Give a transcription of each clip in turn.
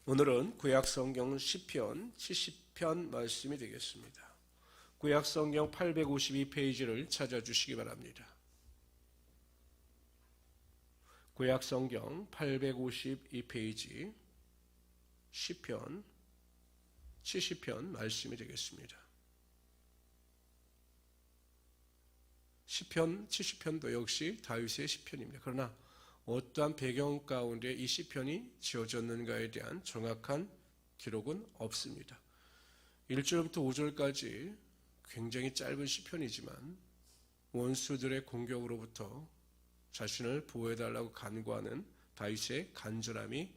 오늘은 구약성경 시편 70편 말씀이 되겠습니다. 구약성경 852페이지를 찾아주시기 바랍니다. 구약성경 852페이지 시편 70편 말씀이 되겠습니다. 시편 70편도 역시 다윗의 시편입니다. 그러나 어떠한 배경 가운데 이 시편이 지어졌는가에 대한 정확한 기록은 없습니다. 1절부터 5절까지 굉장히 짧은 시편이지만 원수들의 공격으로부터 자신을 보호해달라고 간구하는 다윗의 간절함이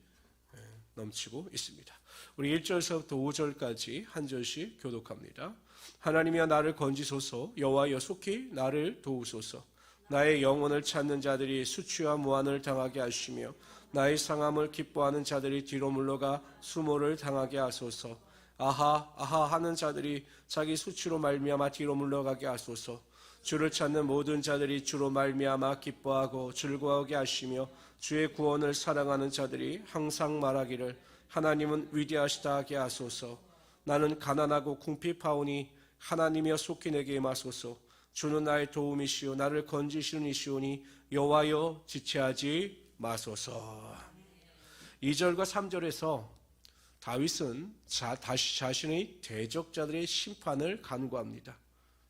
넘치고 있습니다. 우리 1절서부터 5절까지 한 절씩 교독합니다. 하나님이여 나를 건지소서, 여호와여 속히 나를 도우소서. 나의 영혼을 찾는 자들이 수치와 무한을 당하게 하시며 나의 상함을 기뻐하는 자들이 뒤로 물러가 수모를 당하게 하소서. 아하 아하 하는 자들이 자기 수치로 말미암아 뒤로 물러가게 하소서. 주를 찾는 모든 자들이 주로 말미암아 기뻐하고 즐거워하게 하시며 주의 구원을 사랑하는 자들이 항상 말하기를 하나님은 위대하시다 하게 하소서. 나는 가난하고 궁핍하오니 하나님이여 속히 내게 임하소서. 주는 나의 도움이시오 나를 건지시는 이시오니 여호와여 지체하지 마소서. 2절과 3절에서 다윗은 다시 자신의 대적자들의 심판을 간구합니다.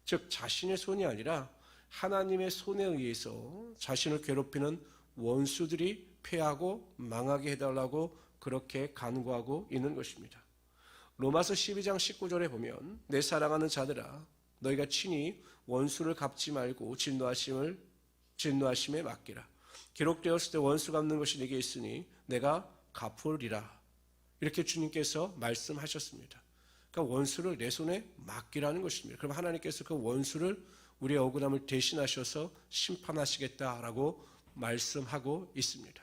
즉 자신의 손이 아니라 하나님의 손에 의해서 자신을 괴롭히는 원수들이 패하고 망하게 해달라고 그렇게 간구하고 있는 것입니다. 로마서 12장 19절에 보면 내 사랑하는 자들아 너희가 친히 원수를 갚지 말고 진노하심에 맡기라. 기록되었을 때 원수 갚는 것이 내게 있으니 내가 갚으리라. 이렇게 주님께서 말씀하셨습니다. 그러니까 원수를 내 손에 맡기라는 것입니다. 그럼 하나님께서 그 원수를 우리의 억울함을 대신하셔서 심판하시겠다라고 말씀하고 있습니다.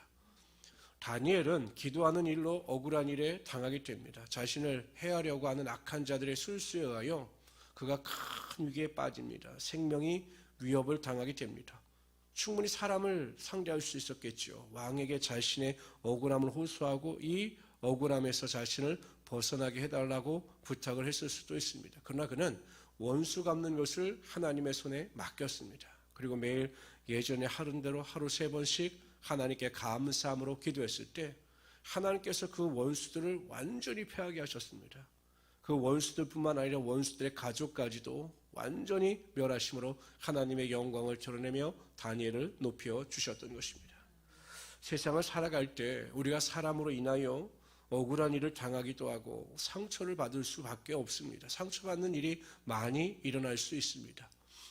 다니엘은 기도하는 일로 억울한 일에 당하게 됩니다. 자신을 해하려고 하는 악한 자들의 술수에 의하여 그가 큰 위기에 빠집니다. 생명이 위협을 당하게 됩니다. 충분히 사람을 상대할 수 있었겠죠. 왕에게 자신의 억울함을 호소하고 이 억울함에서 자신을 벗어나게 해달라고 부탁을 했을 수도 있습니다. 그러나 그는 원수 갚는 것을 하나님의 손에 맡겼습니다. 그리고 매일 예전에 하던 대로 하루 3번씩 하나님께 감사함으로 기도했을 때 하나님께서 그 원수들을 완전히 패하게 하셨습니다. 그 원수들뿐만 아니라 원수들의 가족까지도 완전히 멸하심으로 하나님의 영광을 드러내며 다니엘을 높여 주셨던 것입니다. 세상을 살아갈 때 우리가 사람으로 인하여 억울한 일을 당하기도 하고 상처를 받을 수밖에 없습니다. 상처받는 일이 많이 일어날 수 있습니다.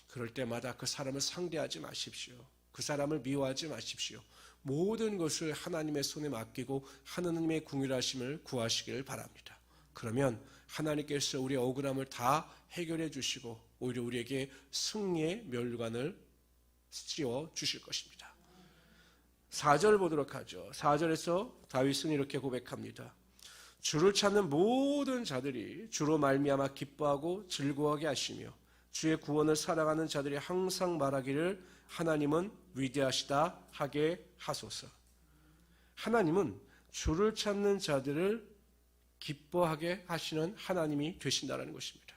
그럴 때마다 그 사람을 상대하지 마십시오. 그 사람을 미워하지 마십시오. 모든 것을 하나님의 손에 맡기고 하나님의 궁휼하심을 구하시길 바랍니다. 그러면 하나님께서 우리의 억울함을 다 해결해 주시고 오히려 우리에게 승리의 멸관을 씌워 주실 것입니다. 4절 보도록 하죠. 4절에서 다윗은 이렇게 고백합니다. 주를 찾는 모든 자들이 주로 말미암아 기뻐하고 즐거워하게 하시며 주의 구원을 사랑하는 자들이 항상 말하기를 하나님은 위대하시다 하게 하소서. 하나님은 주를 찾는 자들을 기뻐하게 하시는 하나님이 되신다는 것입니다.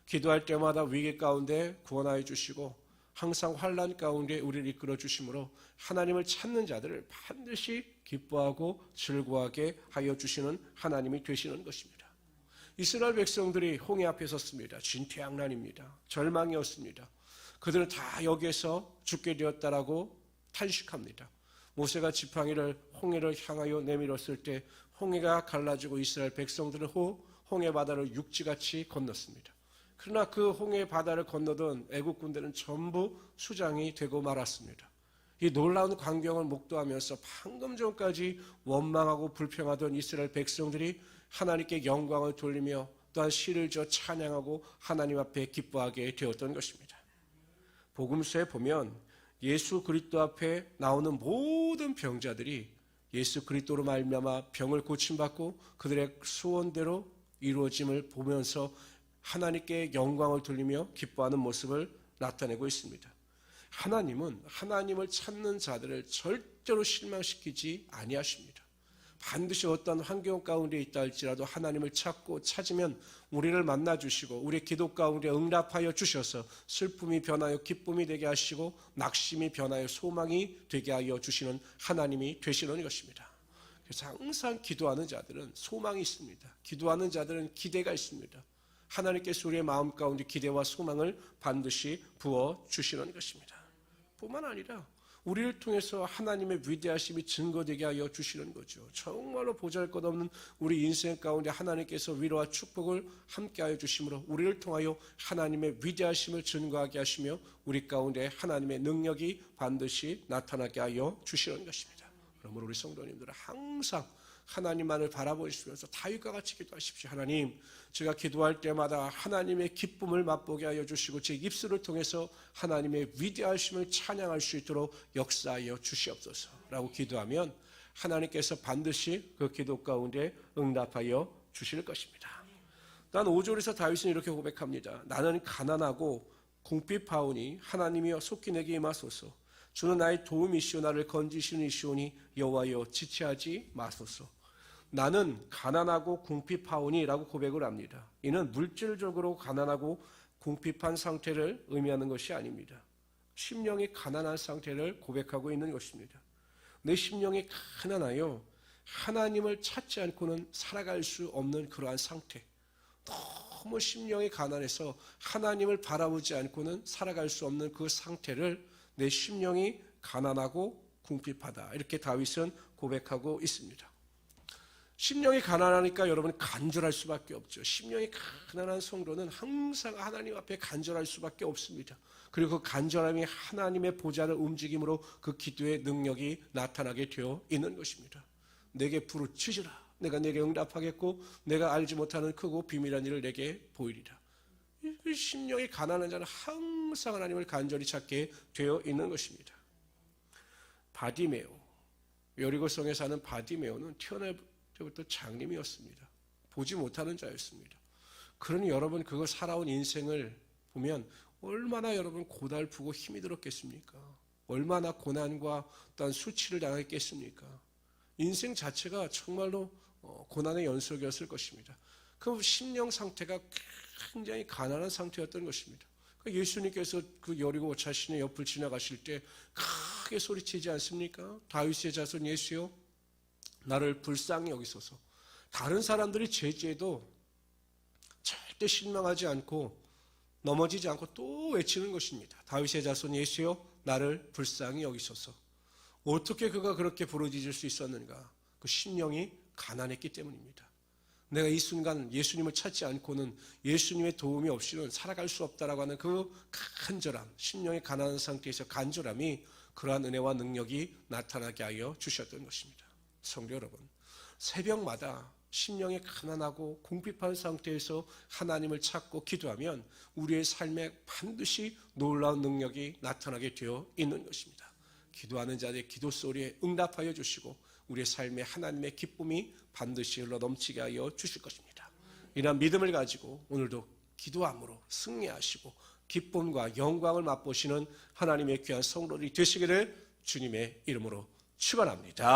기도할 때마다 위기 가운데 구원하여 주시고 항상 환난 가운데 우리를 이끌어 주심으로 하나님을 찾는 자들을 반드시 기뻐하고 즐거워하게 하여 주시는 하나님이 되시는 것입니다. 이스라엘 백성들이 홍해 앞에 섰습니다. 진퇴양난입니다. 절망이었습니다. 그들은 다 여기에서 죽게 되었다라고 탄식합니다. 모세가 지팡이를 홍해를 향하여 내밀었을 때 홍해가 갈라지고 이스라엘 백성들은 홍해 바다를 육지같이 건넜습니다. 그러나 그 홍해 바다를 건너던 애국 군대는 전부 수장이 되고 말았습니다. 이 놀라운 광경을 목도하면서 방금 전까지 원망하고 불평하던 이스라엘 백성들이 하나님께 영광을 돌리며 또한 시를 지어 찬양하고 하나님 앞에 기뻐하게 되었던 것입니다. 복음서에 보면 예수 그리스도 앞에 나오는 모든 병자들이 예수 그리스도로 말미암아 병을 고침받고 그들의 소원대로 이루어짐을 보면서 하나님께 영광을 돌리며 기뻐하는 모습을 나타내고 있습니다. 하나님은 하나님을 찾는 자들을 절대로 실망시키지 아니하십니다. 반드시 어떤 환경 가운데 있다 할지라도 하나님을 찾고 찾으면 우리를 만나주시고 우리 기도 가운데 응답하여 주셔서 슬픔이 변하여 기쁨이 되게 하시고 낙심이 변하여 소망이 되게 하여 주시는 하나님이 되시는 것입니다. 그래서 항상 기도하는 자들은 소망이 있습니다. 기도하는 자들은 기대가 있습니다. 하나님께서 우리의 마음 가운데 기대와 소망을 반드시 부어주시는 것입니다. 뿐만 아니라 우리를 통해서 하나님의 위대하심이 증거되게 하여 주시는 거죠. 정말로 보잘것없는 우리 인생 가운데 하나님께서 위로와 축복을 함께하여 주심으로 우리를 통하여 하나님의 위대하심을 증거하게 하시며 우리 가운데 하나님의 능력이 반드시 나타나게 하여 주시는 것입니다. 그러므로 우리 성도님들은 항상 하나님만을 바라보시면서 다윗과 같이 기도하십시오. 하나님, 제가 기도할 때마다 하나님의 기쁨을 맛보게 하여 주시고 제 입술을 통해서 하나님의 위대하심을 찬양할 수 있도록 역사하여 주시옵소서 라고 기도하면 하나님께서 반드시 그 기도 가운데 응답하여 주실 것입니다. 단 5절에서 다윗은 이렇게 고백합니다. 나는 가난하고 궁핍하오니 하나님이여 속히 내게 임하소서. 주는 나의 도움이시오 나를 건지시는 이시오니 여호와여 지체하지 마소서. 나는 가난하고 궁핍하오니 라고 고백을 합니다. 이는 물질적으로 가난하고 궁핍한 상태를 의미하는 것이 아닙니다. 심령이 가난한 상태를 고백하고 있는 것입니다. 내 심령이 가난하여 하나님을 찾지 않고는 살아갈 수 없는 그러한 상태, 너무 심령이 가난해서 하나님을 바라보지 않고는 살아갈 수 없는 그 상태를 내 심령이 가난하고 궁핍하다 이렇게 다윗은 고백하고 있습니다. 심령이 가난하니까 여러분 간절할 수밖에 없죠. 심령이 가난한 성도는 항상 하나님 앞에 간절할 수밖에 없습니다. 그리고 그 간절함이 하나님의 보좌를 움직임으로 그 기도의 능력이 나타나게 되어 있는 것입니다. 내게 부르짖으라. 내가 내게 응답하겠고 내가 알지 못하는 크고 비밀한 일을 내게 보이리라. 이 심령이 가난한 자는 항상 하나님을 간절히 찾게 되어 있는 것입니다. 바디메오, 여리고성에 사는 바디메오는 태어날 때부터 장님이었습니다. 보지 못하는 자였습니다. 그러니 여러분 그거 살아온 인생을 보면 얼마나 여러분 고달프고 힘이 들었겠습니까? 얼마나 고난과 또한 수치를 당했겠습니까? 인생 자체가 정말로 고난의 연속이었을 것입니다. 그 심령 상태가 굉장히 가난한 상태였던 것입니다. 예수님께서 그 여리고 자신의 옆을 지나가실 때 크게 소리치지 않습니까? 다윗의 자손 예수여 나를 불쌍히 여기소서. 다른 사람들이 죄지어도 절대 실망하지 않고 넘어지지 않고 또 외치는 것입니다. 다윗의 자손 예수여 나를 불쌍히 여기소서. 어떻게 그가 그렇게 부르짖을 수 있었는가? 그 심령이 가난했기 때문입니다. 내가 이 순간 예수님을 찾지 않고는 예수님의 도움이 없이는 살아갈 수 없다라고 하는 그 간절함, 심령의 가난한 상태에서 간절함이 그러한 은혜와 능력이 나타나게 하여 주셨던 것입니다. 성도 여러분, 새벽마다 심령이 가난하고 궁핍한 상태에서 하나님을 찾고 기도하면 우리의 삶에 반드시 놀라운 능력이 나타나게 되어 있는 것입니다. 기도하는 자들의 기도 소리에 응답하여 주시고 우리의 삶에 하나님의 기쁨이 반드시 흘러넘치게 하여 주실 것입니다. 이러한 믿음을 가지고 오늘도 기도함으로 승리하시고 기쁨과 영광을 맛보시는 하나님의 귀한 성도들이 되시기를 주님의 이름으로 축원합니다.